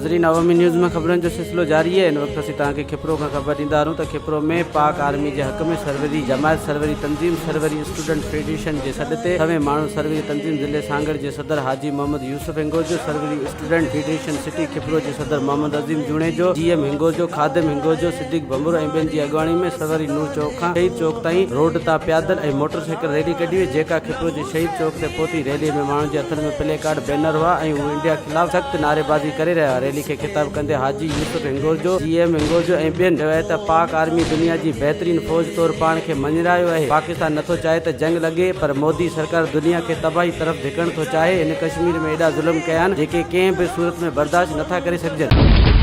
नाज़रीन, अवामी न्यूज़ में खबरन जो सिलसिलो जारी है। इन वक्त असीं तव्हांखे खिपरो खां ख़बर ॾींदा आहियूं त खिपरो में पाक आर्मी जे हक़ में सरवरी जमायत सरवरी तंज़ीम सरवरी स्टूडेंट फेडरेशन जे सॾ ते सवें माण्हू सरवरी तंज़ीम ज़िले सांगड़ जे सदर Haji Mohammad Yusuf Hingojo, Sarwari student federation city Khipro जे सदर मोहम्मद अज़ीम जूणेजो, GM हिंगोजो, खादिम हिंगोजो, सिद्दीक बंबुर ऐं ॿियनि जी अॻवानी में सरवरी नूर चौक खां शहीद चौक ताईं रोड तां पैदल ऐं मोटरसाइकिल रैली कढी वई, जेका खिपरो जे शहीद चौक ते पहुती। रैली में माण्हुनि जे हथनि में प्ले कार्ड बैनर हुआ ऐं उहे इंडिया खिलाफ़ सख़्त नारेबाज़ी करे रहिया। रैली खे ख़िताब कंदे हाजी यूसुफ हिंगोजो, GM हिंगोजो ऐं ॿियनि चयो त पाक आर्मी दुनिया जी बहितरीन फौज तौर पाण खे मञायो आहे। पाकिस्तान नथो चाहे त जंग लॻे, पर मोदी सरकार दुनिया खे तबाही तरफ़ धिकण थो चाहे। इन कश्मीर में एॾा ज़ुल्म कया आहिनि जेके कंहिं बि सूरत में बर्दाश्त नथा करे सघजनि।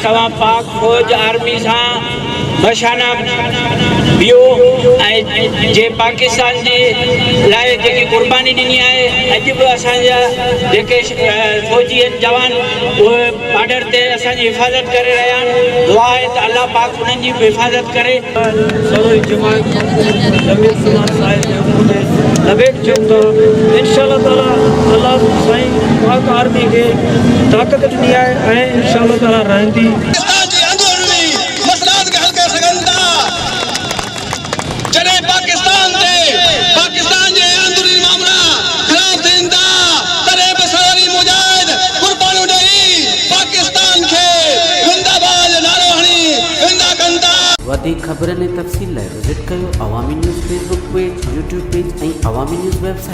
तव्हां पाक फौज आर्मी सां बशाना बियो ऐं जे पाकिस्तान जे लाइ जेकी कुर्बानी ॾिनी आहे। अॼु बि असांजा जेके फौजी आहिनि जवान, उहे बॉर्डर ते असांजी हिफ़ाज़त करे रहिया आहिनि। दुआ आहे त अलाह पाक उन्हनि जी बि हिफ़ाज़त करे। इंशाअल्लाह ताला अल्लाह साईं पाक आर्मी खे ताक़त ॾिनी आहे ऐं इंशाअल्लाह ताला रहंदी। वधीक ख़बरनि ऐं तफ़सील लाइ विज़िट कयो Awami news Facebook page, YouTube page ऐं अवामी न्यूज़ वेबसाइट।